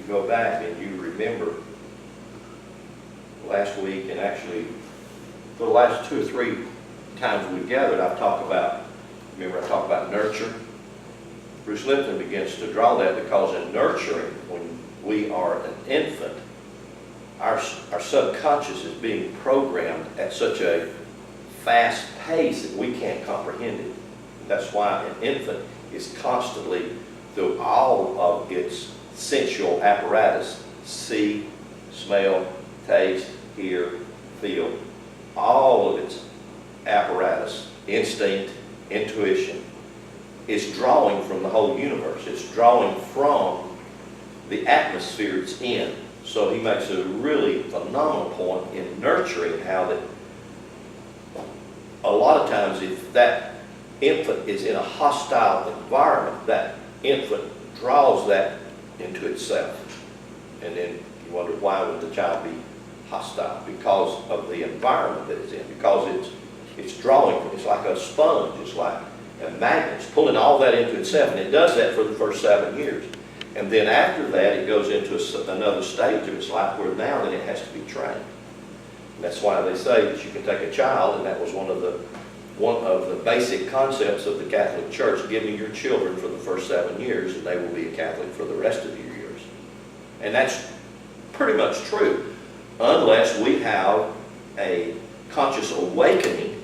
go back and you remember last week, and actually for the last 2 or 3 times we've gathered, I've talked about, remember I talked about nurture? Bruce Lipton begins to draw that because in nurturing, when we are an infant, our subconscious is being programmed at such a fast pace that we can't comprehend it. That's why an infant is constantly, through all of its sensual apparatus, see, smell, taste, hear, feel, all of its apparatus, instinct, intuition, is drawing from the whole universe. It's drawing from the atmosphere it's in. So he makes a really phenomenal point in nurturing how that a lot of times if that infant is in a hostile environment, that infant draws that into itself. And then you wonder, why would the child be hostile? Because of the environment that it's in. Because it's drawing, it's like a sponge, it's like a magnet. It's pulling all that into itself, and it does that for the first 7 years. And then after that, it goes into another stage of its life where now then it has to be trained. And that's why they say that you can take a child, and that was one of the basic concepts of the Catholic Church, giving your children for the first 7 years, and they will be a Catholic for the rest of your years. And that's pretty much true, unless we have a conscious awakening,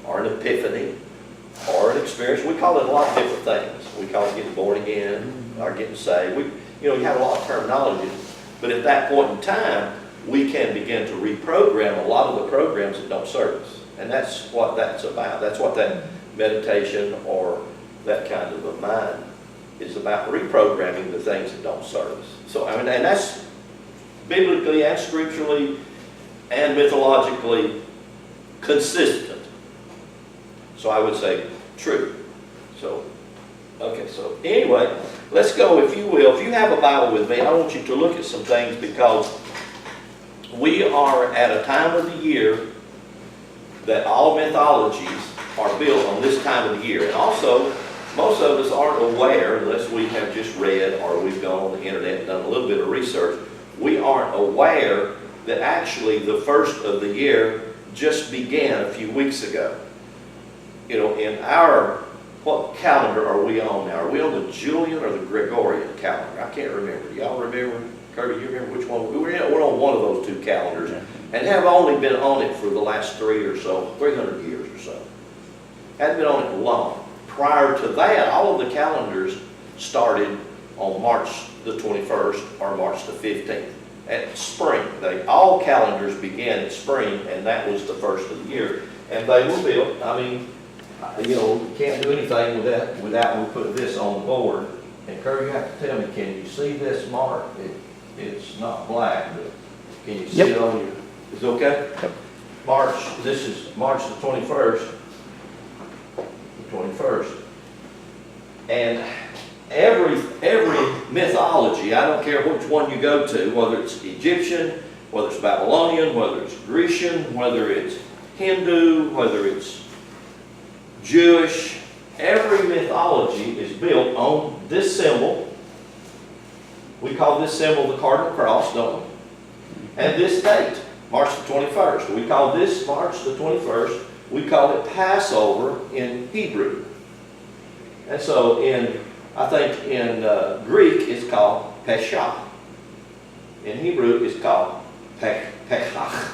or an epiphany, or an experience. We call it a lot of different things. We call it getting born again, or getting saved. You have a lot of terminology, but at that point in time, we can begin to reprogram a lot of the programs that don't serve us. And that's what that's about. That's what that meditation or that kind of a mind is about, reprogramming the things that don't serve us. So, and that's biblically and scripturally and mythologically consistent. So I would say true. So, okay, so anyway, let's go, if you will. If you have a Bible with me, I want you to look at some things, because we are at a time of the year that all mythologies are built on this time of the year. And also, most of us aren't aware, unless we have just read or we've gone on the internet and done a little bit of research, we aren't aware that actually the first of the year just began a few weeks ago. In our, what calendar are we on now? Are we on the Julian or the Gregorian calendar? I can't remember. Do y'all remember? Kirby, you remember which one? We're on one of those 2 calendars, and have only been on it for the last 300 years or so. Hadn't been on it long. Prior to that, all of the calendars started on March the 21st or March the 15th, at spring. All calendars began at spring, and that was the first of the year. And they were built, you can't do anything without we put this on the board. And Kirby, you have to tell me, can you see this mark? It's not black, but can you see it on your, is it okay? Yep. This is March the 21st. The 21st. And every mythology, I don't care which one you go to, whether it's Egyptian, whether it's Babylonian, whether it's Grecian, whether it's Hindu, whether it's Jewish, every mythology is built on this symbol. We call this symbol the cardinal cross, don't we? And this date, March the 21st. We call this March the 21st, we call it Passover in Hebrew. And so I think in Greek it's called Pesach. In Hebrew it's called Pechach.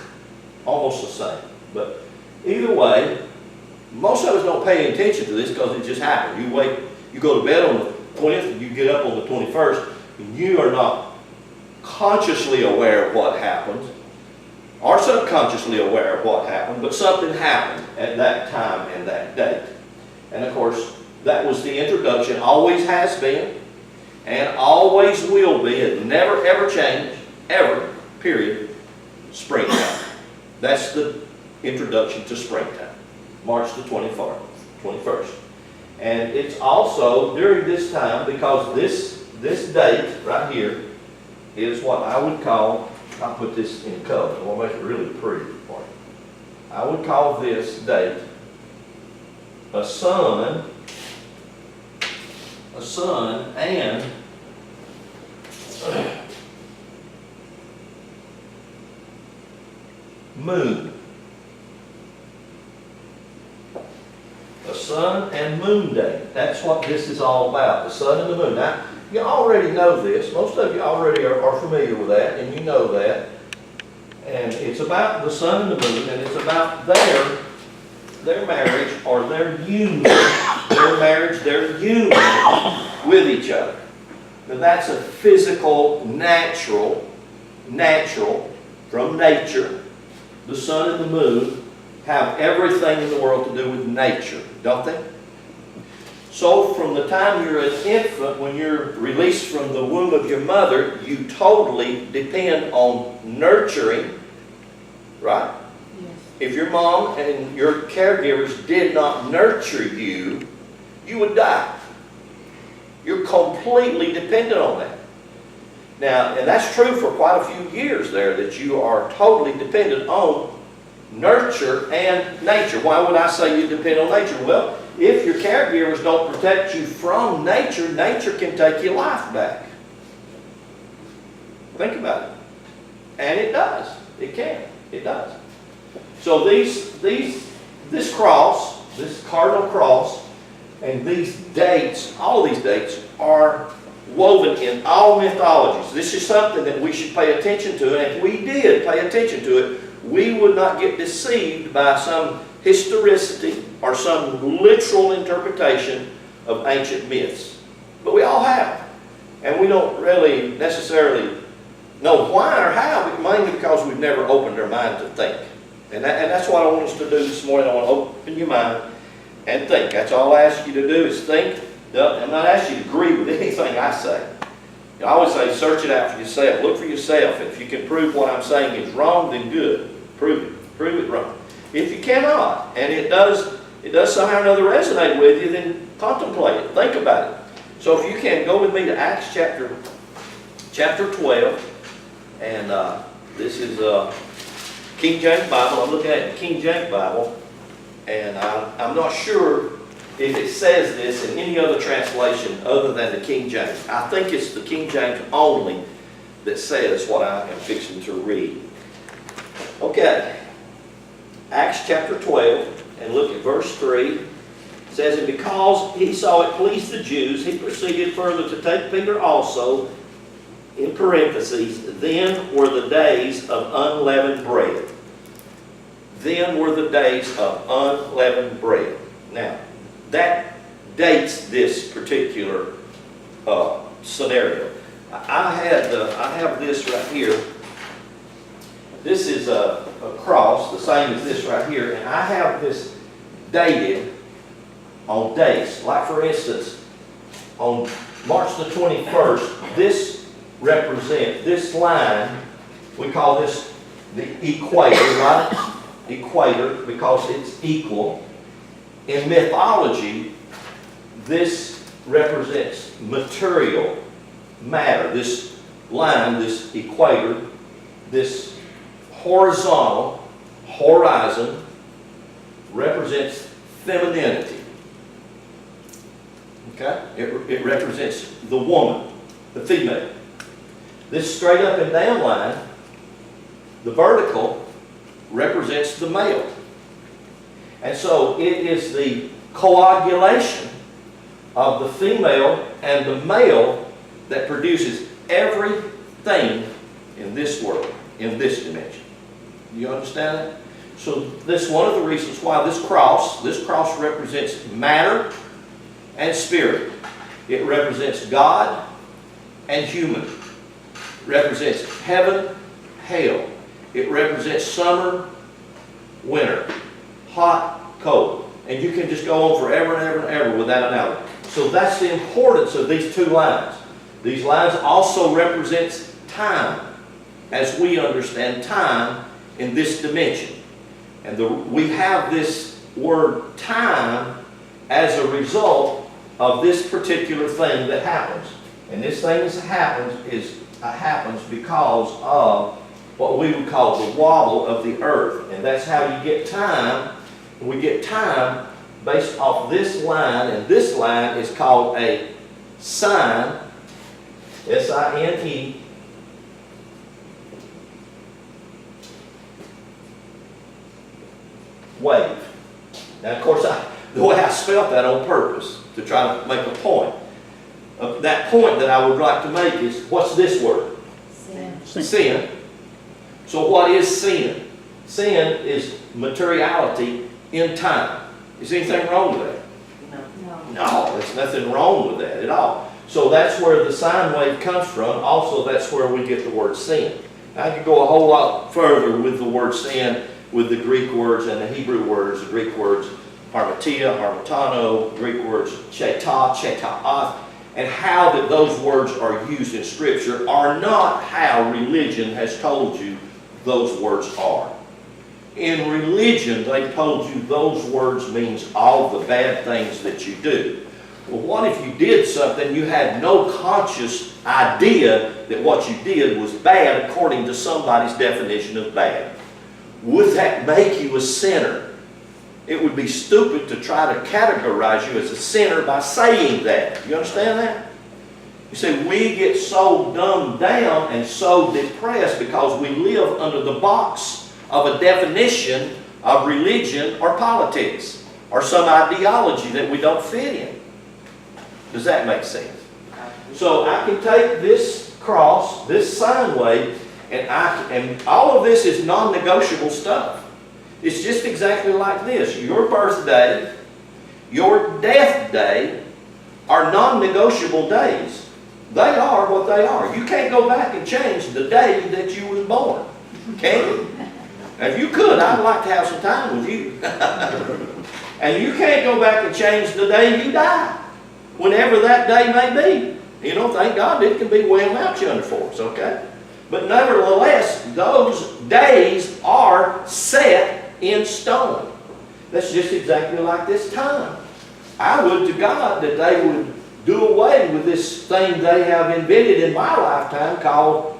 Almost the same. But either way, most of us don't pay any attention to this because it just happened. You go to bed on the 20th and you get up on the 21st, and you are not consciously aware of what happened, or subconsciously aware of what happened, but something happened at that time and that date. And of course, that was the introduction, always has been, and always will be. It never ever changed, ever, period, springtime. That's the introduction to springtime, March the 21st. And it's also during this time, because this date right here is what I would call, I'll put this in color, I want to make it really pretty for you. I would call this date a sun and moon. A sun and moon day. That's what this is all about, the sun and the moon. Now, you already know this. Most of you already are familiar with that, and you know that. And it's about the sun and the moon, and it's about their marriage or their union, their marriage, their union with each other. Now that's a physical, natural, from nature. The sun and the moon have everything in the world to do with nature, don't they? So from the time you're an infant, when you're released from the womb of your mother, you totally depend on nurturing, right? Yes. If your mom and your caregivers did not nurture you, you would die. You're completely dependent on that. Now, and that's true for quite a few years there, that you are totally dependent on nurture and nature. Why would I say you depend on nature? Well, if your caregivers don't protect you from nature, nature can take your life back. Think about it. And it does. It can. It does. So this cross, this cardinal cross, and these dates, all these dates are woven in all mythologies. This is something that we should pay attention to, and if we did pay attention to it, we would not get deceived by some historicity or some literal interpretation of ancient myths. But we all have. And we don't really necessarily know why or how, but mainly because we've never opened our mind to think. And that's what I want us to do this morning. I want to open your mind and think. That's all I ask you to do is think. I'm not asking you to agree with anything I say. I always say search it out for yourself. Look for yourself. If you can prove what I'm saying is wrong, then good. Prove it. Prove it wrong. If you cannot, and it does somehow or another resonate with you, then contemplate it. Think about it. So if you can, go with me to Acts chapter 12. And this is King James Bible. I'm looking at the King James Bible. And I'm not sure if it says this in any other translation other than the King James. I think it's the King James only that says what I am fixing to read. Okay. Acts chapter 12, and look at verse 3. It says, and because he saw it pleased the Jews, he proceeded further to take Peter also, in parentheses, then were the days of unleavened bread. Then were the days of unleavened bread. Now, that dates this particular scenario. I have this right here. This is a cross, the same as this right here, and I have this dated on dates. Like for instance, on March the 21st, this represents, this line, we call this the equator, right? Equator, because it's equal. In mythology, this represents material, matter. This line, this equator, this horizontal, horizon, represents femininity. Okay? It represents the woman, the female. This straight up and down line, the vertical, represents the male. And so it is the coagulation of the female and the male that produces everything in this world, in this dimension. You understand that? So this is one of the reasons why this cross represents matter and spirit. It represents God and human. It represents heaven, hell. It represents summer, winter, hot, cold. And you can just go on forever and ever and ever with that analogy. So that's the importance of these two lines. These lines also represent time, as we understand time in this dimension. And we have this word time as a result of this particular thing that happens. And this thing that happens because of what we would call the wobble of the earth. And that's how you get time. We get time based off this line, and this line is called a sine, S-I-N-E, wave. Now, of course, the way I spelled that on purpose, to try to make a point. That point that I would like to make is, what's this word? Sin. Sin. So what is sin? Sin is materiality in time. Is anything wrong with that? No, there's nothing wrong with that at all. So that's where the sine wave comes from. Also, that's where we get the word sin. I could go a whole lot further with the word sin, with the Greek words and the Hebrew words. The Greek words harmatia, harmatano, Greek words cheta, cheta'ath, and how that those words are used in Scripture are not how religion has told you those words are. In religion, they told you those words means all the bad things that you do. Well, what if you did something you had no conscious idea that what you did was bad according to somebody's definition of bad? Would that make you a sinner? It would be stupid to try to categorize you as a sinner by saying that. You understand that? You see, we get so dumbed down and so depressed because we live under the box of a definition of religion or politics or some ideology that we don't fit in. Does that make sense? So I can take this cross, this sine wave, and all of this is non-negotiable stuff. It's just exactly like this. Your birthday, your death day are non-negotiable days. They are what they are. You can't go back and change the day that you was born. Can you? If you could, I'd like to have some time with you. And you can't go back and change the day you die, whenever that day may be. You know, thank God it can be well out yonder for us, okay? But nevertheless, those days are set in stone. That's just exactly like this time. I would to God that they would do away with this thing they have invented in my lifetime called,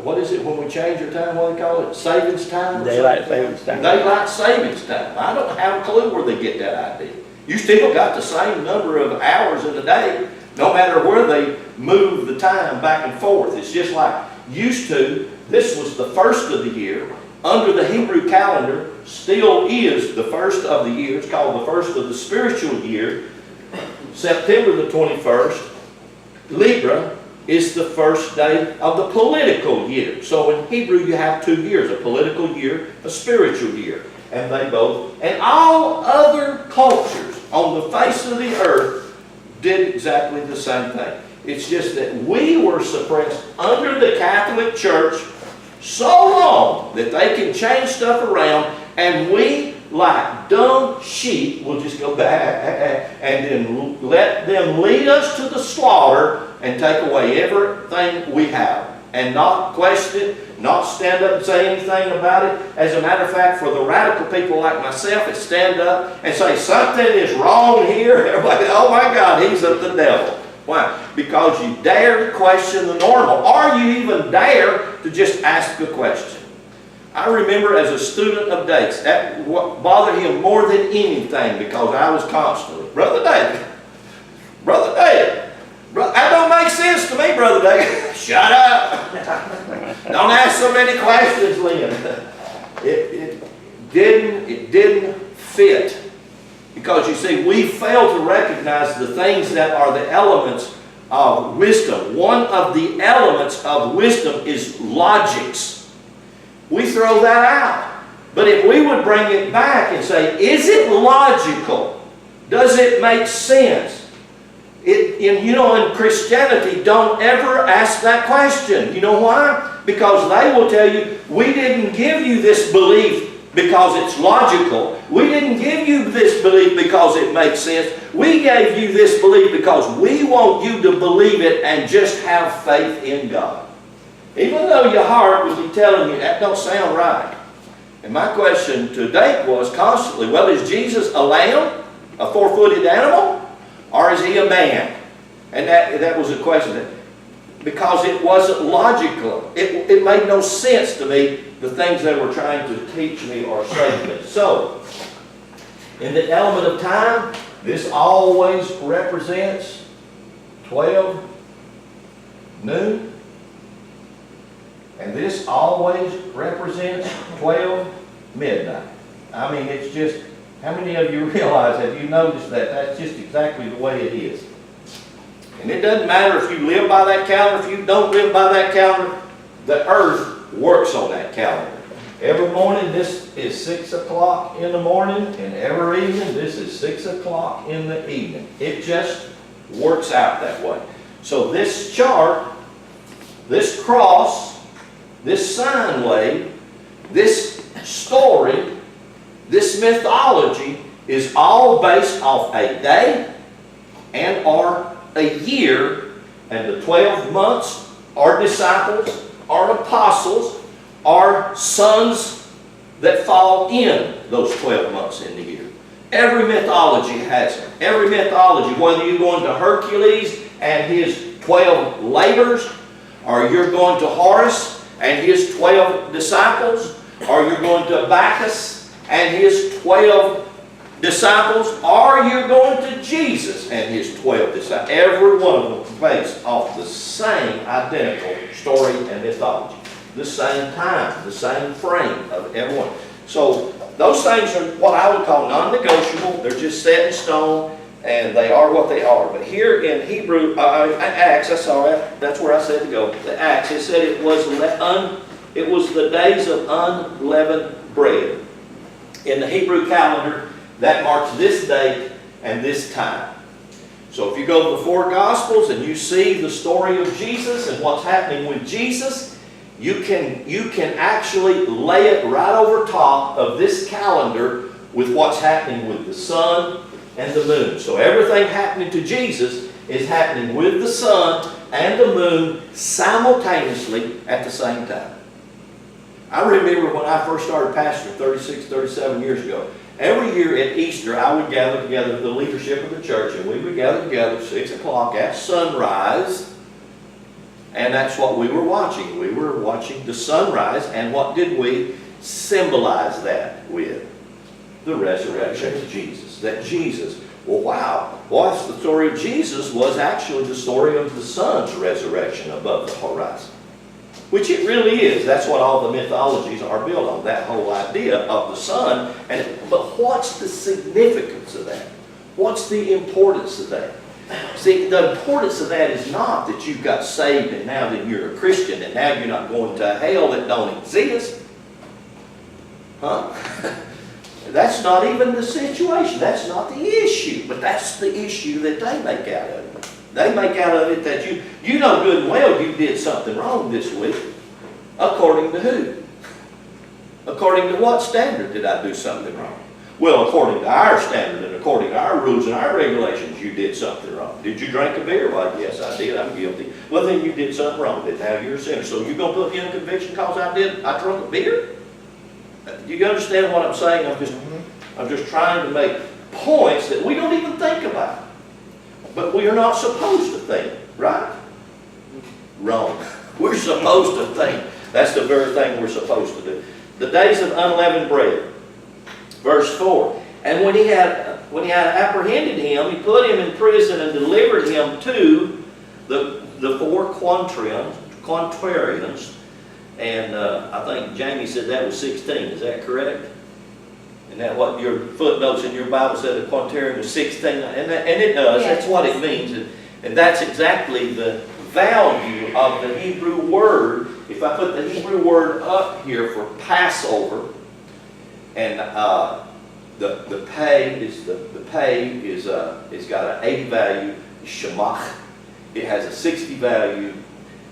what is it when we change our time? What do they call it? Savings time? Daylight savings time. Daylight savings time. I don't have a clue where they get that idea. You still got the same number of hours in a day, no matter where they move the time back and forth. It's just like used to. This was the first of the year. Under the Hebrew calendar, still is the first of the year. It's called the first of the spiritual year. September the 21st, Libra, is the first day of the political year. So in Hebrew you have 2 years, a political year, a spiritual year. And they both, and all other cultures on the face of the earth did exactly the same thing. It's just that we were suppressed under the Catholic Church so long that they can change stuff around, and we, like dumb sheep, will just go back and then let them lead us to the slaughter and take away everything we have and not question it, not stand up and say anything about it. As a matter of fact, for the radical people like myself, it stand up and say something is wrong here. Everybody, oh my God, he's of the devil. Why? Because you dare to question the normal, or you even dare to just ask a question. I remember as a student of Dake's, that what bothered him more than anything, because I was constantly, Brother David, that don't make sense to me, Brother David. Shut up. Don't ask so many questions, Lynn. It didn't fit. Because you see, we fail to recognize the things that are the elements of wisdom. One of the elements of wisdom is logics. We throw that out. But if we would bring it back and say, is it logical? Does it make sense? In Christianity, don't ever ask that question. You know why? Because they will tell you, we didn't give you this belief because it's logical. We didn't give you this belief because it makes sense. We gave you this belief because we want you to believe it and just have faith in God. Even though your heart will be telling you, that don't sound right. And my question to Dave was constantly, well, is Jesus a lamb? A 4-footed animal? Or is he a man? And that was a question. Because it wasn't logical. It made no sense to me, the things they were trying to teach me or say to me. So, in the element of time, this always represents 12 noon. And this always represents 12 midnight. I mean, it's just, how many of you realize, have you noticed that that's just exactly the way it is? And it doesn't matter if you live by that calendar, if you don't live by that calendar, the earth works on that calendar. Every morning, this is 6 o'clock in the morning, and every evening, this is 6 o'clock in the evening. It just works out that way. So this chart, this cross, this sine wave, this story, this mythology is all based off a day and or a year, and the 12 months are disciples, are apostles, are sons that fall in those 12 months in the year. Every mythology has them. Every mythology, whether you're going to Hercules and his 12 labors, or you're going to Horus and his 12 disciples, or you're going to Bacchus and his 12 disciples, or you're going to Jesus and his 12 disciples. Every one of them is based off the same identical story and mythology. The same time, the same frame of everyone. So those things are what I would call non-negotiable. They're just set in stone, and they are what they are. But here in Hebrew, Acts, that's where I said to go. The Acts, it said it was the days of unleavened bread. In the Hebrew calendar, that marks this date and this time. So if you go to the four Gospels and you see the story of Jesus and what's happening with Jesus, you can actually lay it right over top of this calendar with what's happening with the sun and the moon. So everything happening to Jesus is happening with the sun and the moon simultaneously at the same time. I remember when I first started pastoring 36, 37 years ago, every year at Easter I would gather together the leadership of the church, and we would gather together at 6 o'clock at sunrise. And that's what we were watching. We were watching the sunrise, and what did we symbolize that with? The resurrection of Jesus. That Jesus, well, wow, well, the story of Jesus was actually the story of the sun's resurrection above the horizon. Which it really is. That's what all the mythologies are built on, that whole idea of the sun. But what's the significance of that? What's the importance of that? See, the importance of that is not that you got saved and now that you're a Christian and now you're not going to hell that don't exist. Huh? That's not even the situation. That's not the issue. But that's the issue that they make out of it. They make out of it that you know good and well you did something wrong this week. According to who? According to what standard did I do something wrong? Well, according to our standard and according to our rules and our regulations, you did something wrong. Did you drink a beer? Well, yes, I did. I'm guilty. Well, then you did something wrong. Then now you're a sinner. So you're going to put me in a conviction because I drank a beer? You understand what I'm saying? I'm just trying to make points that we don't even think about. But we are not supposed to think, right? Wrong. We're supposed to think. That's the very thing we're supposed to do. The days of unleavened bread. Verse 4, and when he had apprehended him, he put him in prison and delivered him to the four quaternions, and I think Jamie said that was 16. Is that correct? Isn't that what your footnotes in your Bible said? The quaternion was 16, and it does. Yes. That's what it means, and that's exactly the value of the Hebrew word. If I put the Hebrew word up here for Passover. And the pay is it's got an 80 value, shemach. It has a 60 value,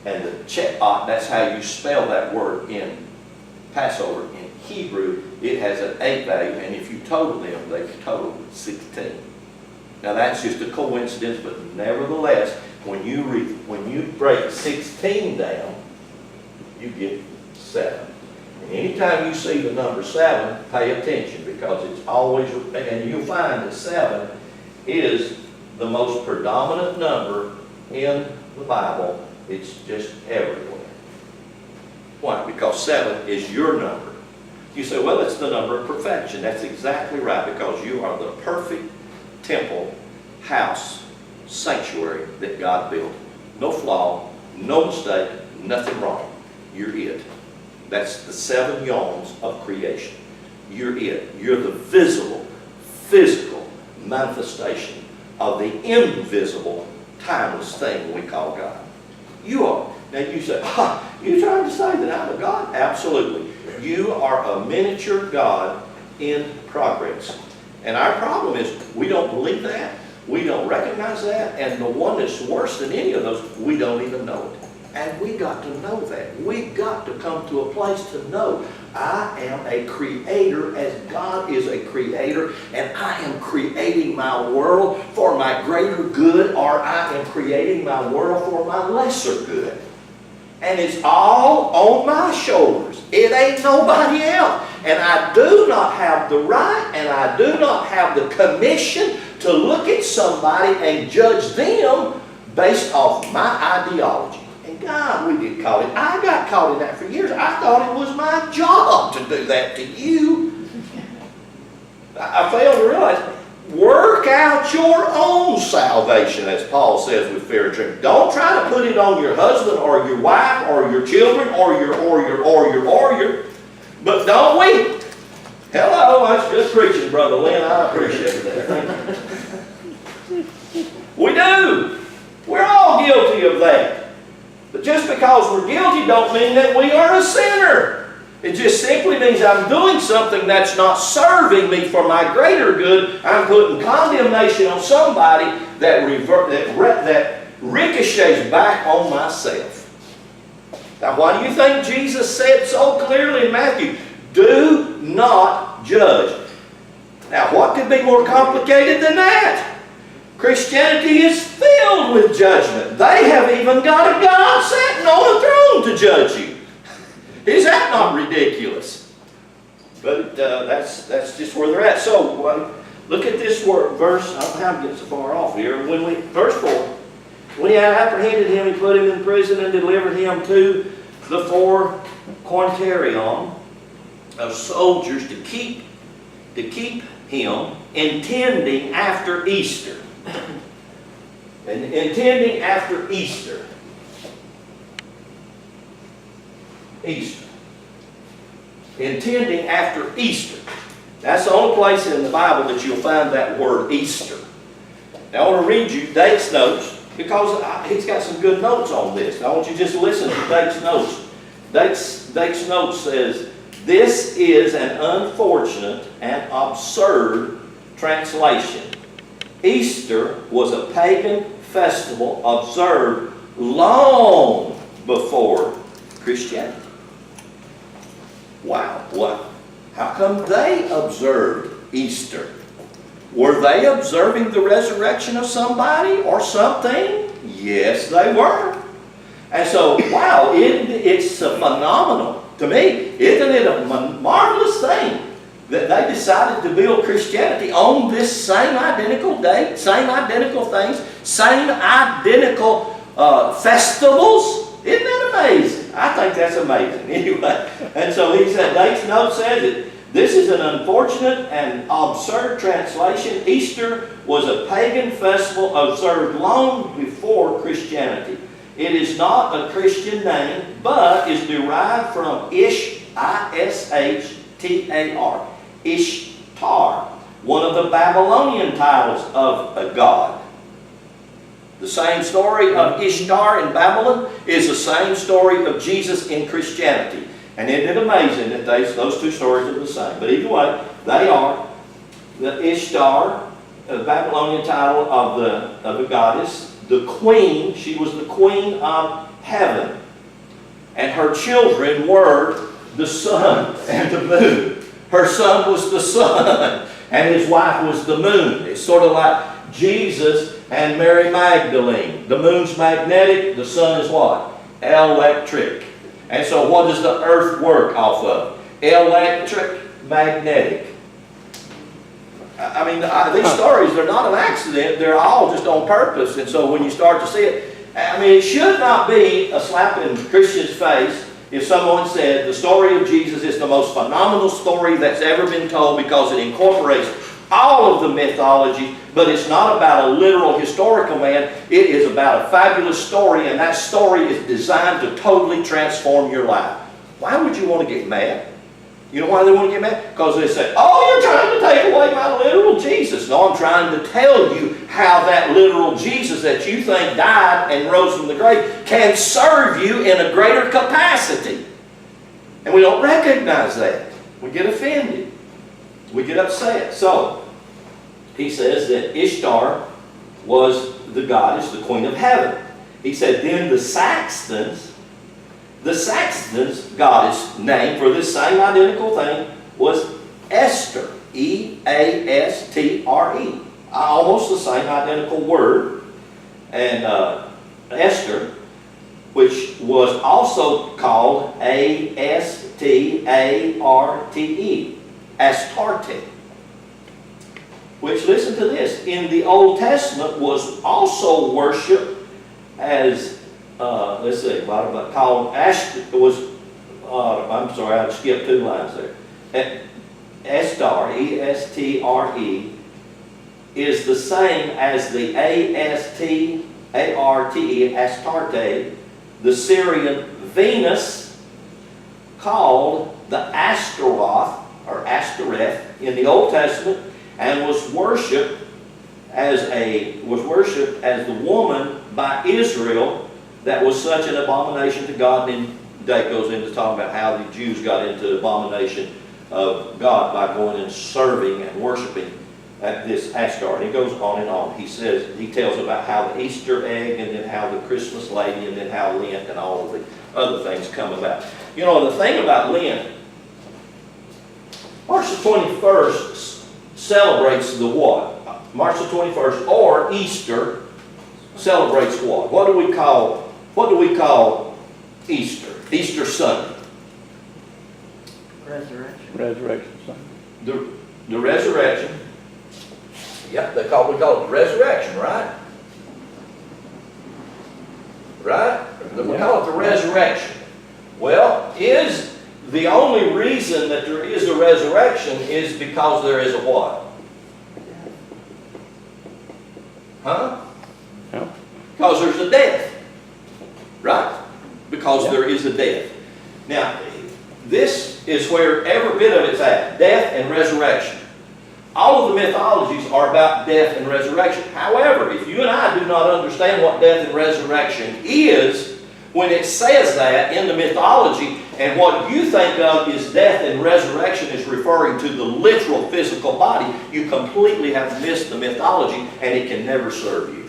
and the che'at, that's how you spell that word in Passover. In Hebrew, it has an 8 value, and if you total them, they total 16. Now that's just a coincidence, but nevertheless, when you break 16 down, you get 7. Anytime you see the number 7, pay attention, because it's always, and you'll find that 7 is the most predominant number in the Bible. It's just everywhere. Why? Because 7 is your number. You say, well, it's the number of perfection. That's exactly right, because you are the perfect temple, house, sanctuary that God built. No flaw, no mistake, nothing wrong. You're it. That's the 7 yoms of creation. you're it. You're the visible, physical manifestation of the invisible, timeless thing we call God. You are. Now you say, you trying to say that I'm a God? Absolutely. You are a miniature God in progress. And our problem is we don't believe that. We don't recognize that. And the one that's worse than any of those, we don't even know it. And we got to know that. We got to come to a place to know I am a creator as God is a creator, and I am creating my world for my greater good, or I am creating my world for my lesser good. And it's all on my shoulders. It ain't nobody else. And I do not have the right, and I do not have the commission to look at somebody and judge them based off my ideology. And God, we get caught in. I got caught in that for years. I thought it was my job to do that to you. I failed to realize, work out your own salvation, as Paul says with fear and trembling. Don't try to put it on your husband or your wife or your children or your. But don't we? Hello, I was just preaching, Brother Lynn. I appreciate that. We do. We're all guilty of that. But just because we're guilty don't mean that we are a sinner. It just simply means I'm doing something that's not serving me for my greater good. I'm putting condemnation on somebody that ricochets back on myself. Now, why do you think Jesus said so clearly in Matthew, do not judge? Now, what could be more complicated than that? Christianity is filled with judgment. They have even got a God sitting on a throne to judge you. Is that not ridiculous? But that's just where they're at. So look at this verse. I don't know how to get so far off here. Verse 4. When he had apprehended him, he put him in prison and delivered him to the 4 quinterion of soldiers to keep him, intending after Easter. And intending after Easter. Intending after Easter. That's the only place in the Bible that you'll find that word Easter. Now I want to read you Dake's notes, because he's got some good notes on this. I want you to just listen to Dake's notes. Dake's notes says, this is an unfortunate and absurd translation. Easter was a pagan festival observed long before Christianity. Wow, what? How come they observed Easter? Were they observing the resurrection of somebody or something? Yes, they were. And so, wow, it's phenomenal. To me, isn't it a marvelous thing that they decided to build Christianity on this same identical date, same identical things, same identical festivals? Isn't that amazing? I think that's amazing. Anyway, and so he said, Dake's note says that this is an unfortunate and absurd translation. Easter was a pagan festival observed long before Christianity. It is not a Christian name, but is derived from Ish, I-S-H-T-A-R, Ishtar, one of the Babylonian titles of a god. The same story of Ishtar in Babylon is the same story of Jesus in Christianity. And isn't it amazing that those two stories are the same? But either way, they are. The Ishtar, the Babylonian title of the goddess, the queen, she was the queen of heaven. And her children were the sun and the moon. Her son was the sun, and his wife was the moon. It's sort of like Jesus and Mary Magdalene. The moon's magnetic, the sun is what? Electric. And so what does the earth work off of? Electric, magnetic. I mean, these stories, they're not an accident. They're all just on purpose. And so when you start to see it, I mean, it should not be a slap in Christians' face if someone said the story of Jesus is the most phenomenal story that's ever been told because it incorporates all of the mythology, but it's not about a literal historical man. It is about a fabulous story, and that story is designed to totally transform your life. Why would you want to get mad? You know why they want to get mad? Because they say, oh, you're trying to take away my literal Jesus. No, I'm trying to tell you how that literal Jesus that you think died and rose from the grave can serve you in a greater capacity. And we don't recognize that. We get offended. We get upset. So, he says that Ishtar was the goddess, the queen of heaven. He said, then the Saxons' goddess name for this same identical thing was Esther. E-A-S-T-R-E. Almost the same identical word. And Esther, which was also called A-S-T-A-R-T-E. Astarte. Which, listen to this, in the Old Testament was also worshipped as, let's see, called Ashtar, I'm sorry, I skipped 2 lines there. Estar, E-S-T-R-E, is the same as the A-S-T-A-R-T-E, Astarte, the Syrian Venus, called the Ashtaroth, or Ashtoreth, in the Old Testament, and was worshipped as the woman by Israel that was such an abomination to God. And then Dave goes into talking about how the Jews got into the abomination of God by going and serving and worshiping at this Ashtar. And he goes on and on. He tells about how the Easter egg, and then how the Christmas lady, and then how Lynn and all of the other things come about. You know, the thing about Lynn, March the 21st celebrates the what? March the 21st, or Easter, celebrates what? What do we call Easter? Easter Sunday. Resurrection Sunday. The resurrection. Yep, we call it the resurrection, right? Right? We call it the resurrection. Well, is the only reason that there is a resurrection is because there is a what? Huh? No. Because there's a death. Right? Because there is a death. Now, this is where every bit of it's at. Death and resurrection. All of the mythologies are about death and resurrection. However, if you and I do not understand what death and resurrection is, when it says that in the mythology, and what you think of is death and resurrection is referring to the literal physical body, you completely have missed the mythology, and it can never serve you.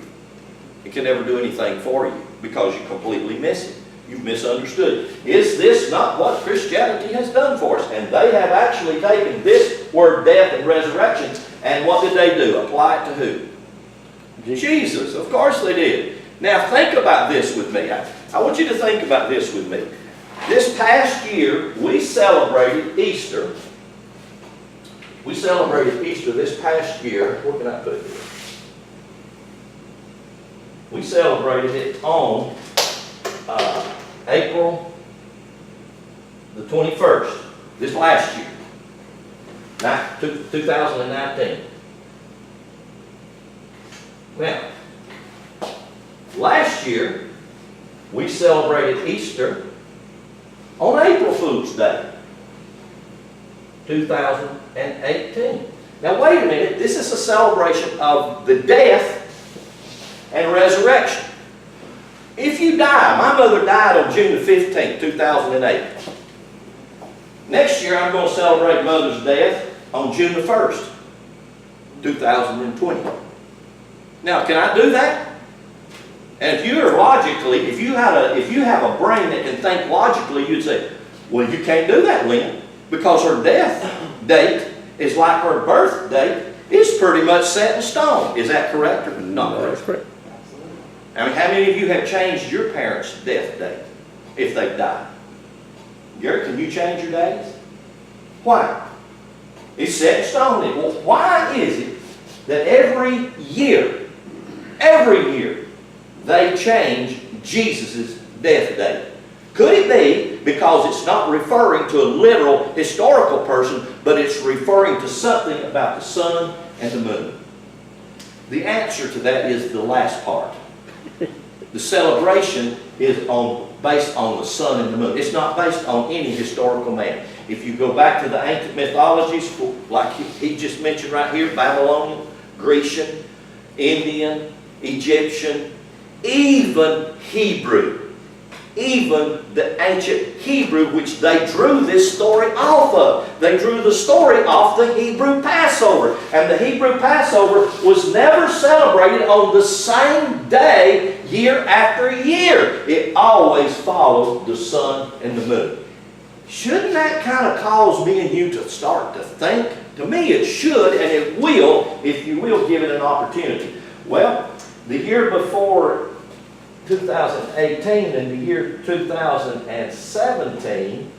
It can never do anything for you because you completely miss it. You've misunderstood it. Is this not what Christianity has done for us? And they have actually taken this word death and resurrection, and what did they do? Apply it to who? Jesus. Of course they did. Now think about this with me. I want you to think about this with me. This past year, we celebrated Easter. We celebrated Easter this past year. What can I put here? We celebrated it on April the 21st, this last year, 2019. Now, last year, we celebrated Easter on April Fool's Day, 2018. Now, wait a minute. This is a celebration of the death and resurrection. If you die, my mother died on June the 15th, 2008. Next year, I'm going to celebrate Mother's death on June the 1st, 2020. Now, can I do that? And if you are logically, if you have a brain that can think logically, you'd say, well, you can't do that, Lynn, because her death date is like her birth date. It's pretty much set in stone. Is that correct or not correct? That's correct. I mean, how many of you have changed your parents' death date if they died? Gary, can you change your days? Why? It's set in stone. Well, why is it that every year, they change Jesus' death date? Could it be because it's not referring to a literal historical person, but it's referring to something about the sun and the moon? The answer to that is the last part. The celebration is on based on the sun and the moon. It's not based on any historical man. If you go back to the ancient mythologies, like he just mentioned right here, Babylonian, Grecian, Indian, Egyptian, even Hebrew, even the ancient Hebrew, which they drew this story off of. They drew the story off the Hebrew Passover. And the Hebrew Passover was never celebrated on the same day year after year. It always followed the sun and the moon. Shouldn't that kind of cause me and you to start to think? To me it should, and it will, if you will give it an opportunity. Well, the year before 2018 and the year 2017,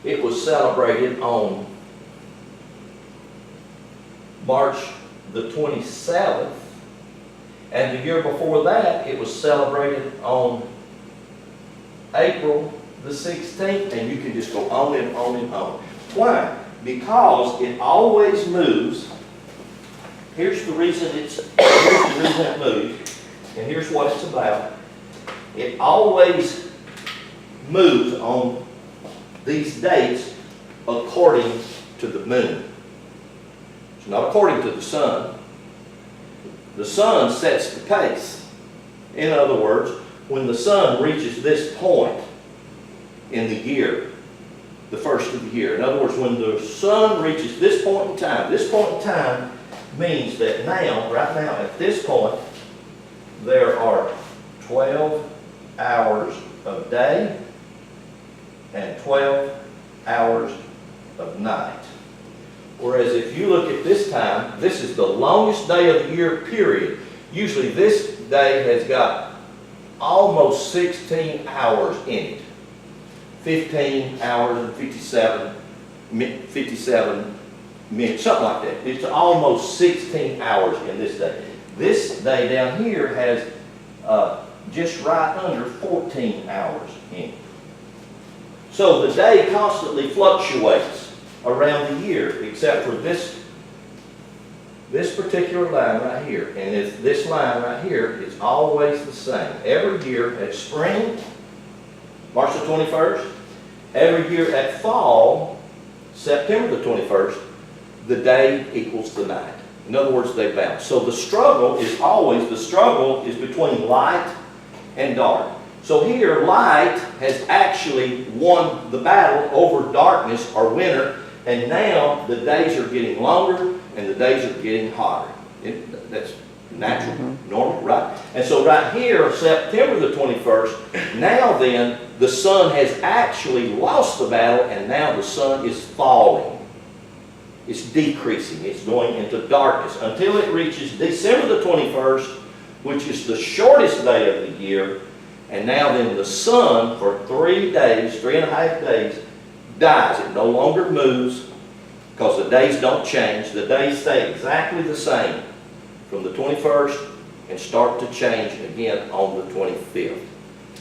it was celebrated on March the 27th, and the year before that, it was celebrated on April the 16th, and you can just go on and on and on. Why? Because it always moves. Here's the reason it moves. And here's what it's about. It always moves on these dates according to the moon. It's not according to the sun. The sun sets the pace. In other words, when the sun reaches this point in the year, the first of the year. In other words, when the sun reaches this point in time means that now, right now, at this point, there are 12 hours of day and 12 hours of night. Whereas if you look at this time, this is the longest day of the year, period. Usually this day has got almost 16 hours in it. 15 hours and 57 minutes, something like that. It's almost 16 hours in this day. This day down here has just right under 14 hours in it. So the day constantly fluctuates around the year, except for this particular line right here. And this line right here is always the same. Every year at spring, March the 21st, every year at fall, September the 21st, the day equals the night. In other words, they bounce. So the struggle is between light and dark. So here, light has actually won the battle over darkness or winter, and now the days are getting longer and the days are getting hotter. That's natural, normal, right? And so right here, September the 21st, now then, the sun has actually lost the battle, and now the sun is falling. It's decreasing. It's going into darkness until it reaches December the 21st, which is the shortest day of the year. And now then the sun, for 3 days, 3.5 days, dies. It no longer moves because the days don't change. The days stay exactly the same from the 21st and start to change again on the 25th.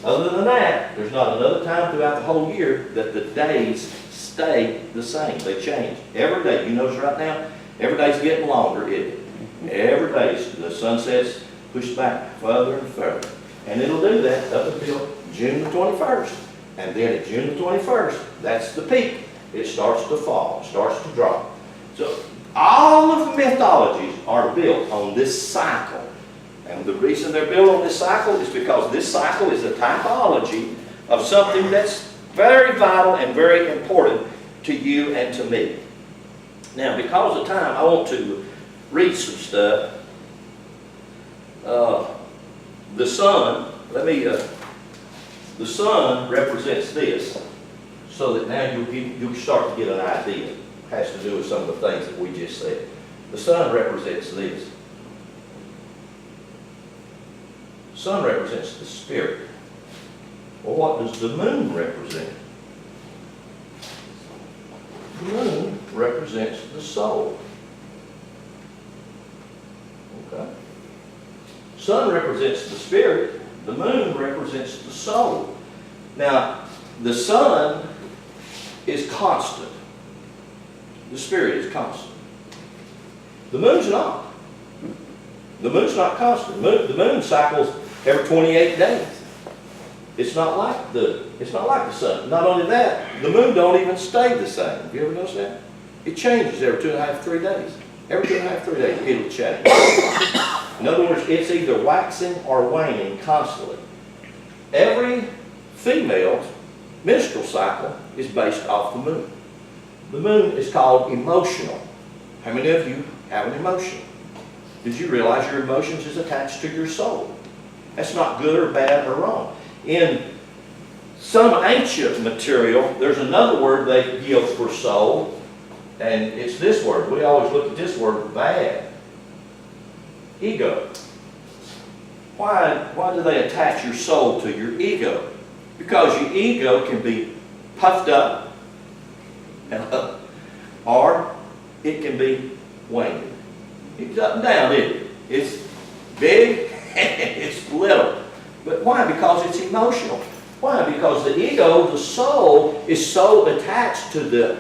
Other than that, there's not another time throughout the whole year that the days stay the same. They change every day. You notice right now, every day's getting longer, isn't it? Every day the sunsets push back further and further. And it'll do that up until June the 21st. And then at June the 21st, that's the peak. It starts to fall, it starts to drop. So all of the mythologies are built on this cycle. And the reason they're built on this cycle is because this cycle is a typology of something that's very vital and very important to you and to me. Now, because of time, I want to read some stuff. The sun, the sun represents this, so that now you'll start to get an idea. It has to do with some of the things that we just said. The sun represents this. The sun represents the spirit. Well, what does the moon represent? The moon represents the soul. Okay? Sun represents the spirit. The moon represents the soul. Now, the sun is constant. The spirit is constant. The moon's not. The moon's not constant. The moon cycles every 28 days. It's not like the sun. Not only that, the moon don't even stay the same. Have you ever noticed that? It changes every 2.5, 3 days. Every 2.5, 3 days, it'll change. In other words, it's either waxing or waning constantly. Every female's menstrual cycle is based off the moon. The moon is called emotional. How many of you have an emotion? Did you realize your emotions is attached to your soul? That's not good or bad or wrong. In some ancient material, there's another word they give for soul, and it's this word. We always look at this word, bad. Ego. Why do they attach your soul to your ego? Because your ego can be puffed up, or it can be waning. It's up and down, isn't it? It's big and it's little. But why? Because it's emotional. Why? Because the ego, the soul, is so attached to the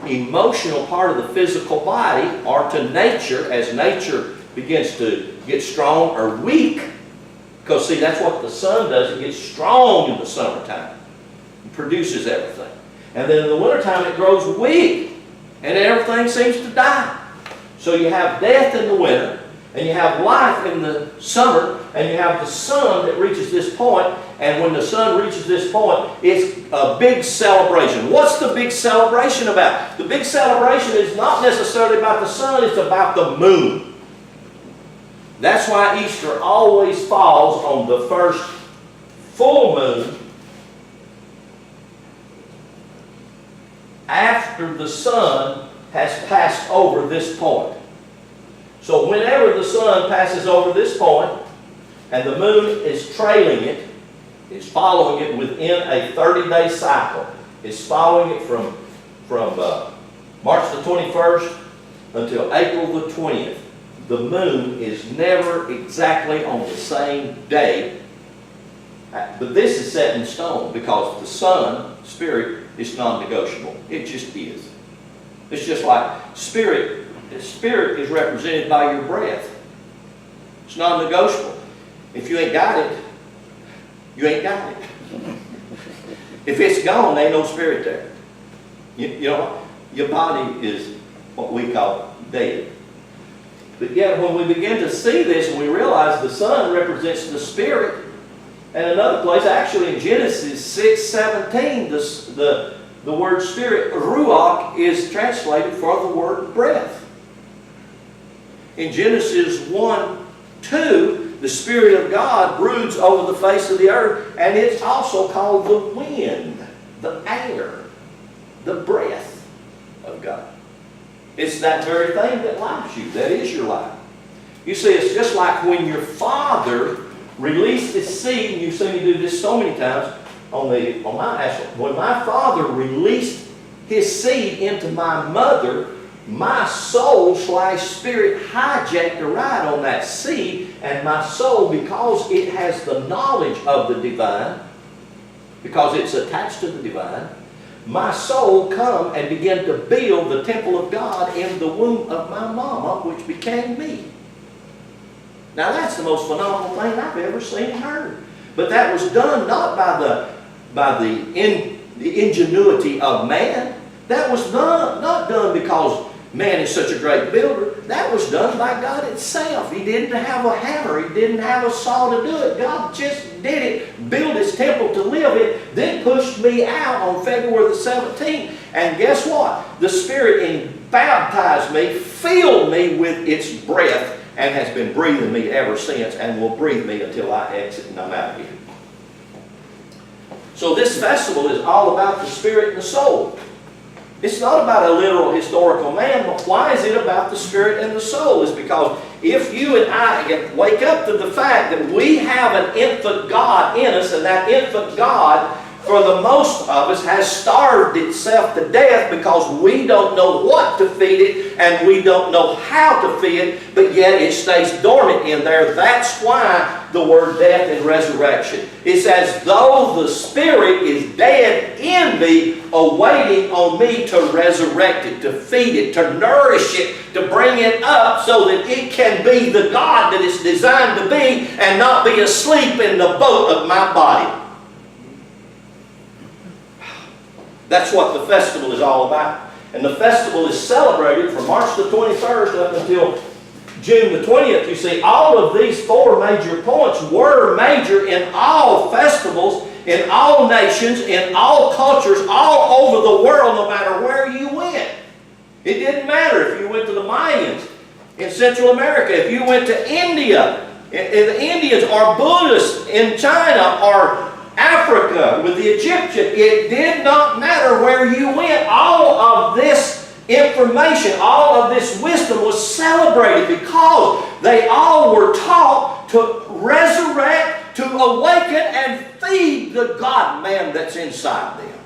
emotional part of the physical body, or to nature, as nature begins to get strong or weak. Because see, that's what the sun does. It gets strong in the summertime. It produces everything. And then in the wintertime it grows weak. And everything seems to die. So you have death in the winter, and you have life in the summer, and you have the sun that reaches this point, and when the sun reaches this point, it's a big celebration. What's the big celebration about? The big celebration is not necessarily about the sun, it's about the moon. That's why Easter always falls on the first full moon after the sun has passed over this point. So whenever the sun passes over this point and the moon is trailing it, it's following it within a 30-day cycle. It's following it from March the 21st until April the 20th. The moon is never exactly on the same day. But this is set in stone because the sun, spirit, is non-negotiable. It just is. It's just like spirit. Spirit is represented by your breath. It's non-negotiable. If you ain't got it, you ain't got it. If it's gone, there ain't no spirit there. You know, your body is what we call dead. But yet when we begin to see this and we realize the sun represents the spirit, and another place, actually in Genesis 6:17, the word spirit, ruach, is translated for the word breath. In Genesis 1:2, the Spirit of God broods over the face of the earth, and it's also called the wind, the air, the breath of God. It's that very thing that lives you. That is your life. You see, it's just like when your father released his seed, and you've seen me do this so many times on my asphalt. When my father released his seed into my mother, my soul/spirit hijacked a ride on that seed, and my soul, because it has the knowledge of the divine, because it's attached to the divine, my soul come and began to build the temple of God in the womb of my mama, which became me. Now that's the most phenomenal thing I've ever seen and heard. But that was done not by the ingenuity of man. That was not done because man is such a great builder. That was done by God itself. He didn't have a hammer. He didn't have a saw to do it. God just did it, built His temple to live in, then pushed me out on February the 17th. And guess what? The Spirit baptized me, filled me with its breath, and has been breathing me ever since, and will breathe me until I exit and I'm out of here. So this festival is all about the spirit and the soul. It's not about a literal historical man, but why is it about the spirit and the soul? It's because if you and I wake up to the fact that we have an infant God in us, and that infant God, for the most of us, has starved itself to death because we don't know what to feed it and we don't know how to feed it, but yet it stays dormant in there. That's why the word death and resurrection. It's as though the spirit is dead in me, awaiting on me to resurrect it, to feed it, to nourish it, to bring it up so that it can be the God that it's designed to be and not be asleep in the boat of my body. That's what the festival is all about. And the festival is celebrated from March the 21st up until June the 20th. You see, all of these four major points were major in all festivals, in all nations, in all cultures, all over the world, no matter where you went. It didn't matter if you went to the Mayans in Central America, if you went to India, the Indians, or Buddhists in China, or Africa with the Egyptian. It did not matter where you went. All of this information, all of this wisdom was celebrated because they all were taught to resurrect, to awaken, and feed the God-man that's inside them.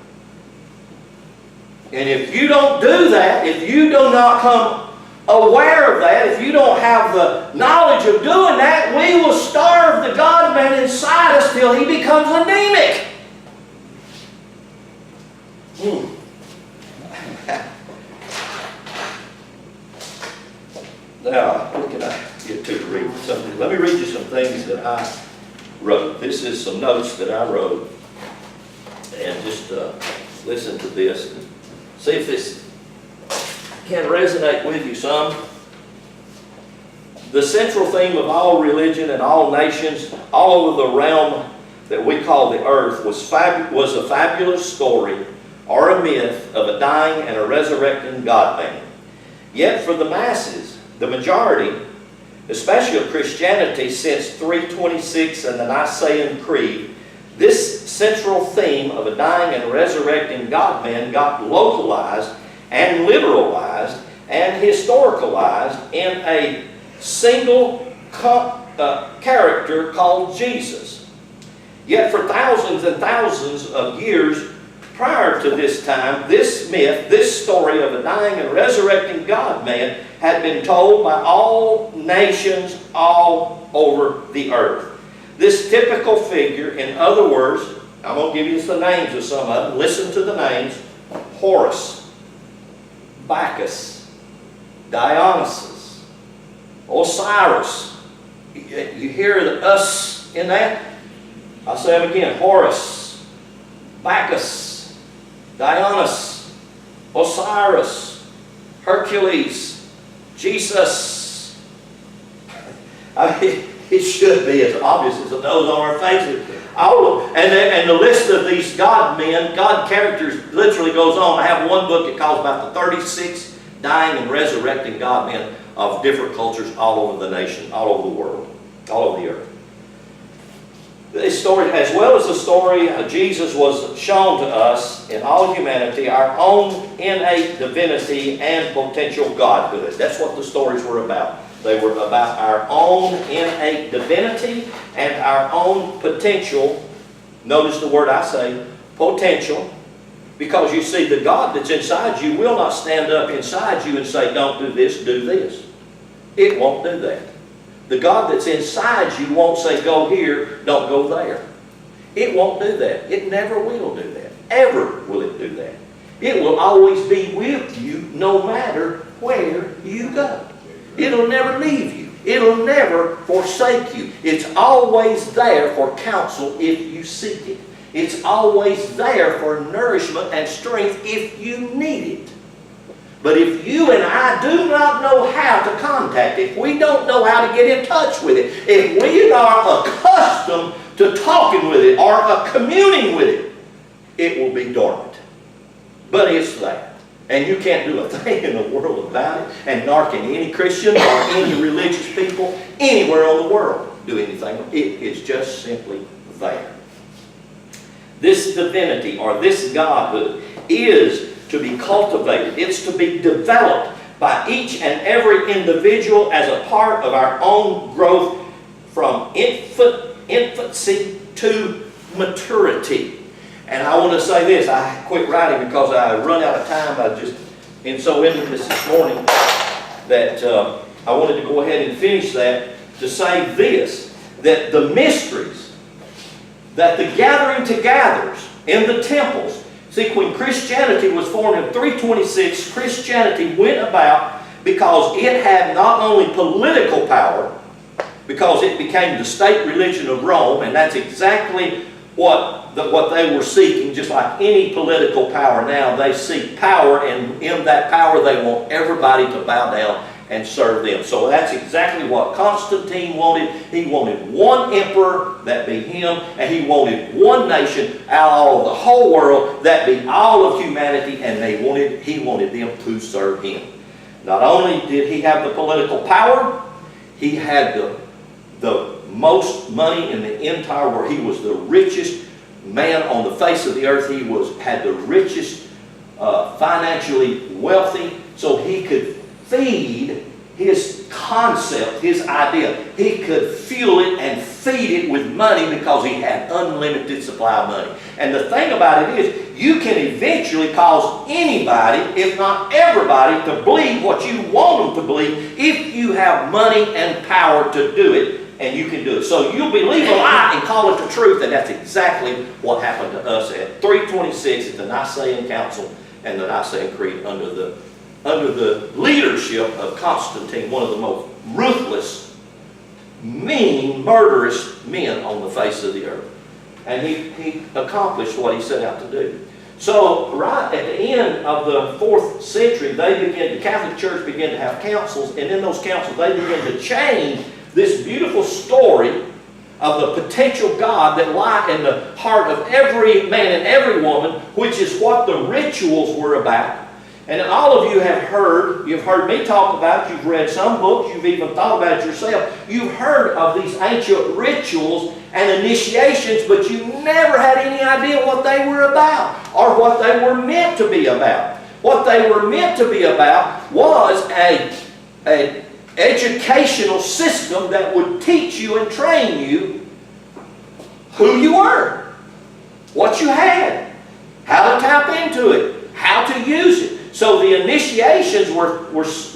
And if you don't do that, if you do not come aware of that, if you don't have the knowledge of doing that, we will starve the God-man inside us till he becomes anemic. Now, what can I get to read something? Let me read you some things that I wrote. This is some notes that I wrote. And just listen to this. And see if this can resonate with you some. The central theme of all religion and all nations, all over the realm that we call the earth, was a fabulous story or a myth of a dying and a resurrecting God-man. Yet for the masses, the majority, especially of Christianity since 326 and the Nicene Creed, this central theme of a dying and resurrecting God-man got localized and literalized and historicalized in a single character called Jesus. Yet for thousands and thousands of years prior to this time, this myth, this story of a dying and resurrecting God-man had been told by all nations all over the earth. This typical figure, in other words, I'm going to give you the names of some of them. Listen to the names. Horus, Bacchus, Dionysus, Osiris. You hear the us in that? I'll say them again. Horus, Bacchus, Dionysus, Osiris, Hercules, Jesus. I mean, it should be as obvious as the nose on our faces. All of, and the list of these God men, God characters, literally goes on. I have one book that calls about the 36 dying and resurrecting God men of different cultures all over the nation, all over the world, all over the earth. This story, as well as the story of Jesus, was shown to us in all humanity, our own innate divinity and potential godhood. That's what the stories were about. They were about our own innate divinity and our own potential. Notice the word I say, potential. Because you see, the God that's inside you will not stand up inside you and say, don't do this, do this. It won't do that. The God that's inside you won't say, go here, don't go there. It won't do that. It never will do that. Ever will it do that. It will always be with you no matter where you go. It'll never leave you. It'll never forsake you. It's always there for counsel if you seek it. It's always there for nourishment and strength if you need it. But if you and I do not know how to contact it, if we don't know how to get in touch with it, if we are accustomed to talking with it or communing with it, it will be dormant. But it's there. And you can't do a thing in the world about it, and nor can any Christian or any religious people anywhere in the world do anything. It is just simply there. This divinity or this godhood is to be cultivated. It's to be developed by each and every individual as a part of our own growth from infancy to maturity. And I want to say this. I quit writing because I run out of time. I just am so into this morning that I wanted to go ahead and finish that to say this, that the mysteries that the gathering togethers in the temples. See, when Christianity was formed in 326, Christianity went about because it had not only political power, because it became the state religion of Rome, and that's exactly what they were seeking, just like any political power now. They seek power, and in that power they want everybody to bow down and serve them. So that's exactly what Constantine wanted. He wanted one emperor, that be him, and he wanted one nation out of the whole world, that be all of humanity, and he wanted them to serve him. Not only did he have the political power, he had the most money in the entire world. He was the richest man on the face of the earth. He had the richest, financially wealthy, so he could feed his concept, his idea. He could fuel it and feed it with money because he had unlimited supply of money. And the thing about it is, you can eventually cause anybody, if not everybody, to believe what you want them to believe if you have money and power to do it, and you can do it. So you'll believe a lie and call it the truth, and that's exactly what happened to us at 326 at the Nicene Council and the Nicene Creed under the leadership of Constantine, one of the most ruthless, mean, murderous men on the face of the earth. And he accomplished what he set out to do. So right at the end of the 4th century, the Catholic Church began to have councils, and in those councils they began to change this beautiful story of the potential God that lie in the heart of every man and every woman, which is what the rituals were about. And all of you have heard, you've heard me talk about it, you've read some books, you've even thought about it yourself. You've heard of these ancient rituals and initiations, but you never had any idea what they were about or what they were meant to be about. What they were meant to be about was an educational system that would teach you and train you who you were, what you had, how to tap into it, how to use it. So the initiations were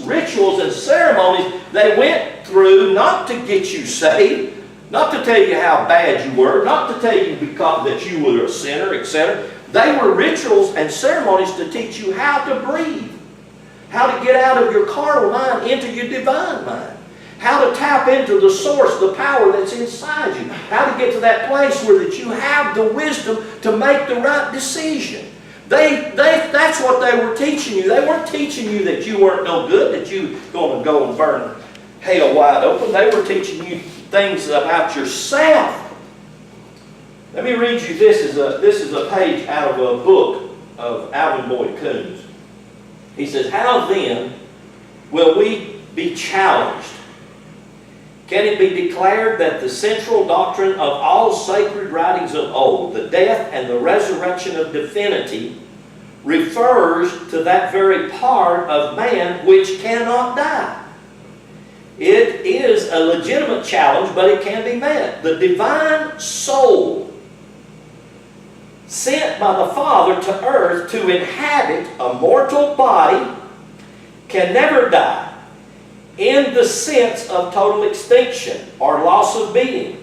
rituals and ceremonies they went through not to get you saved, not to tell you how bad you were, not to tell you that you were a sinner, etc. They were rituals and ceremonies to teach you how to breathe, how to get out of your carnal mind into your divine mind, how to tap into the source, the power that's inside you, how to get to that place where that you have the wisdom to make the right decision. That's what they were teaching you. They weren't teaching you that you weren't no good, that you were going to go and burn hell wide open. They were teaching you things about yourself. Let me read you this is a page out of a book of Alvin Boyd Coons. He says, "How then will we be challenged? Can it be declared that the central doctrine of all sacred writings of old, the death and the resurrection of divinity, refers to that very part of man which cannot die? It is a legitimate challenge, but it can be met. The divine soul sent by the Father to earth to inhabit a mortal body can never die in the sense of total extinction or loss of being.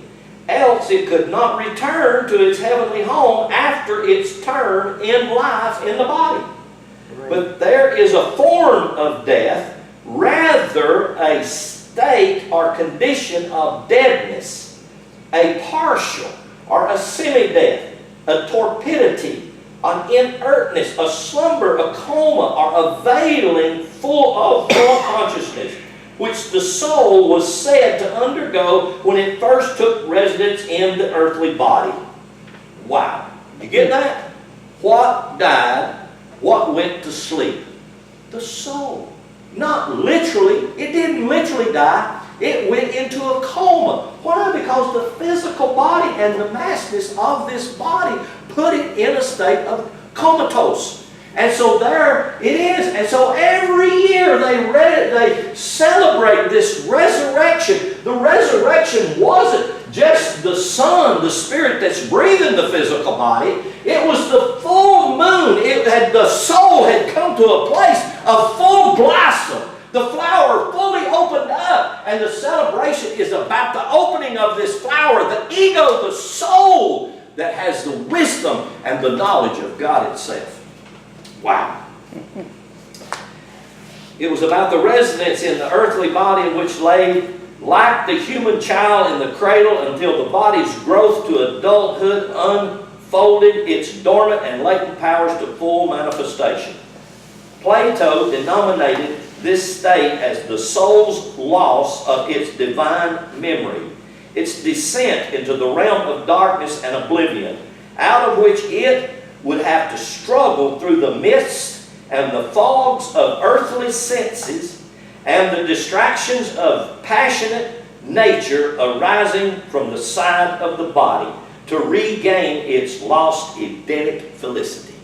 Else it could not return to its heavenly home after its term in life in the body. Right. But there is a form of death, rather a state or condition of deadness, a partial or a semi-death, a torpidity, an inertness, a slumber, a coma, or a veiling full of full consciousness, which the soul was said to undergo when it first took residence in the earthly body." Wow. You get that? What died? What went to sleep? The soul. Not literally. It didn't literally die. It went into a coma. Why? Because the physical body and the massness of this body put it in a state of comatose. And so there it is. And so every year they celebrate this resurrection. The resurrection wasn't just the sun, the spirit that's breathing the physical body. It was the full moon. The soul had come to a place of full blossom. The flower fully opened up. And the celebration is about the opening of this flower. The ego, the soul that has the wisdom and the knowledge of God itself. Wow. It was about the residence in the earthly body in which lay Like the human child in the cradle until the body's growth to adulthood unfolded its dormant and latent powers to full manifestation. Plato denominated this state as the soul's loss of its divine memory, its descent into the realm of darkness and oblivion, out of which it would have to struggle through the mists and the fogs of earthly senses and the distractions of passionate nature arising from the side of the body to regain its lost Edenic felicity.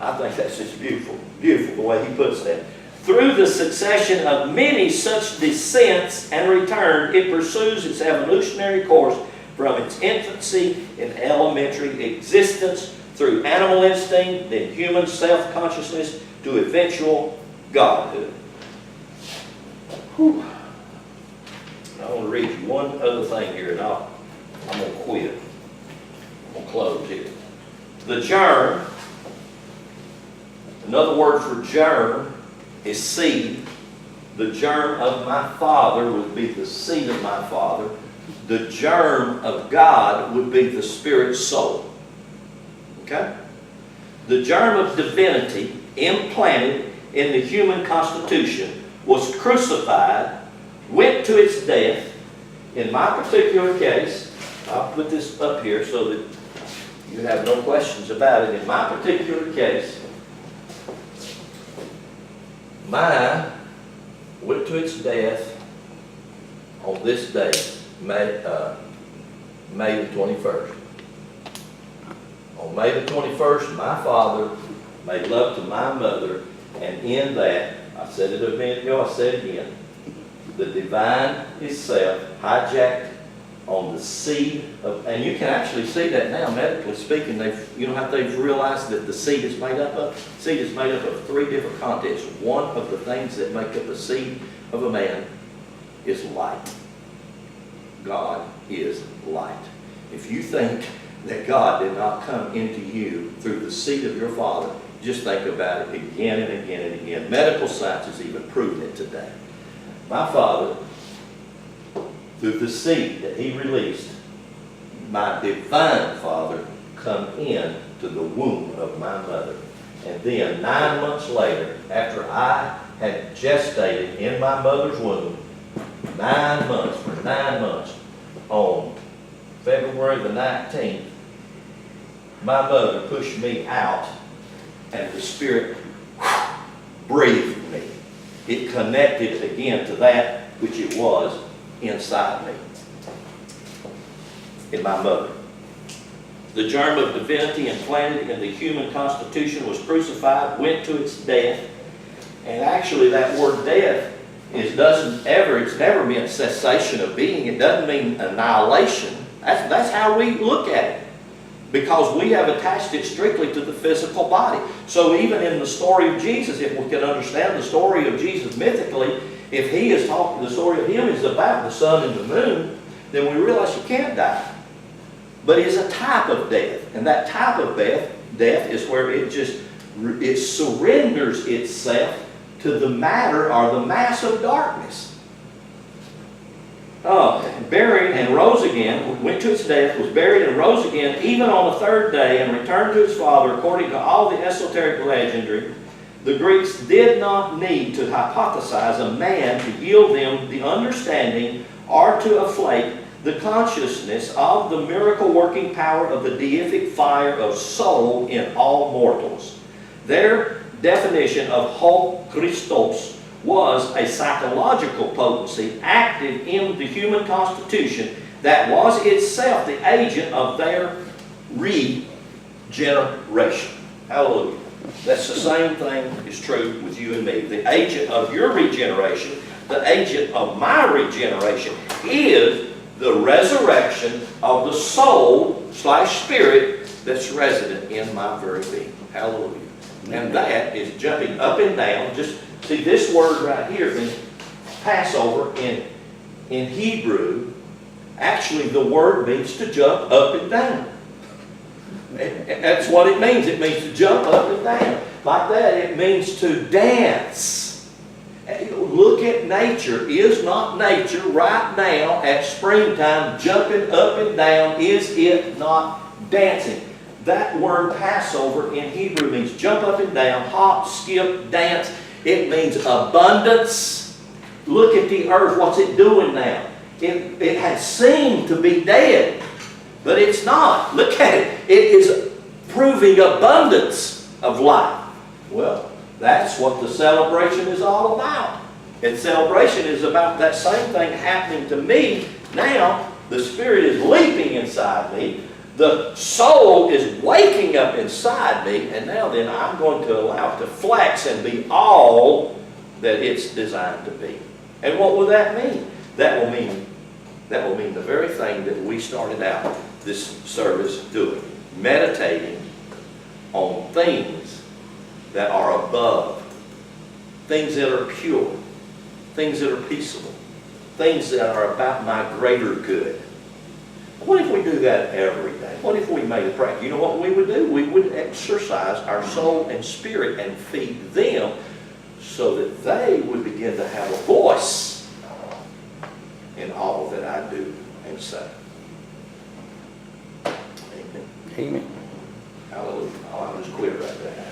I think that's just beautiful, beautiful the way he puts that. Through the succession of many such descents and returns, it pursues its evolutionary course from its infancy in elementary existence through animal instinct, then human self-consciousness to eventual godhood. Whew. I want to read you one other thing here, and I'm going to quit. I'm going to close here. The germ, another word for germ is seed. The germ of my father would be the seed of my father. The germ of God would be the spirit soul. Okay? The germ of divinity implanted in the human constitution was crucified, went to its death. In my particular case, I'll put this up here so that you have no questions about it. In my particular case, mine went to its death on this day, May the 21st. On May the 21st, my father made love to my mother, and in that, I said it a minute ago, I said it again, the divine itself hijacked on the seed of, and you can actually see that now, medically speaking. You know how they've realized that the seed is made up of? Seed is made up of 3 different contents. One of the things that make up the seed of a man is light. God is light. If you think that God did not come into you through the seed of your father, just think about it again and again and again. Medical science has even proven it today. My father, through the seed that he released, my divine father come in to the womb of my mother. And then 9 months later, after I had gestated in my mother's womb, 9 months, for 9 months, on February the 19th, my mother pushed me out, and the Spirit breathed me. It connected again to that which it was inside me, in my mother. The germ of divinity implanted in the human constitution was crucified, went to its death, and actually that word death it's never meant cessation of being. It doesn't mean annihilation. That's how we look at it, because we have attached it strictly to the physical body. So even in the story of Jesus, if we can understand the story of Jesus mythically, if he is talking, the story of him is about the sun and the moon, then we realize you can't die. But it's a type of death, and that type of death is where it surrenders itself to the matter or the mass of darkness. Buried and rose again, went to its death, was buried and rose again, even on the 3rd day, and returned to his father according to all the esoteric legendary. The Greeks did not need to hypothesize a man to yield them the understanding or to afflate the consciousness of the miracle-working power of the deific fire of soul in all mortals. Their definition of ho Christos was a psychological potency active in the human constitution that was itself the agent of their regeneration. Hallelujah. That's the same thing is true with you and me. The agent of your regeneration, the agent of my regeneration, is the resurrection of the soul/spirit that's resident in my very being. Hallelujah. And that is jumping up and down. Just see this word right here in Passover in Hebrew. Actually, the word means to jump up and down. And that's what it means. It means to jump up and down. Like that, it means to dance. look at nature. Is not nature right now at springtime jumping up and down? Is it not dancing? That word Passover in Hebrew means jump up and down, hop, skip, dance. It means abundance. Look at the earth. What's it doing now? It had seemed to be dead, but it's not. Look at it. It is proving abundance of life. Well, that's what the celebration is all about. And celebration is about that same thing happening to me. Now, the Spirit is leaping inside me. The soul is waking up inside me. And now then, I'm going to allow it to flex and be all that it's designed to be. And what will that mean? That will mean the very thing that we started out this service doing. Meditating on things that are above, things that are pure, things that are peaceable, things that are about my greater good. What if we do that every day? What if we made a practice? You know what we would do? We would exercise our soul and spirit and feed them so that they would begin to have a voice in all that I do and say. Amen. Amen. Hallelujah. I'll just quit right there.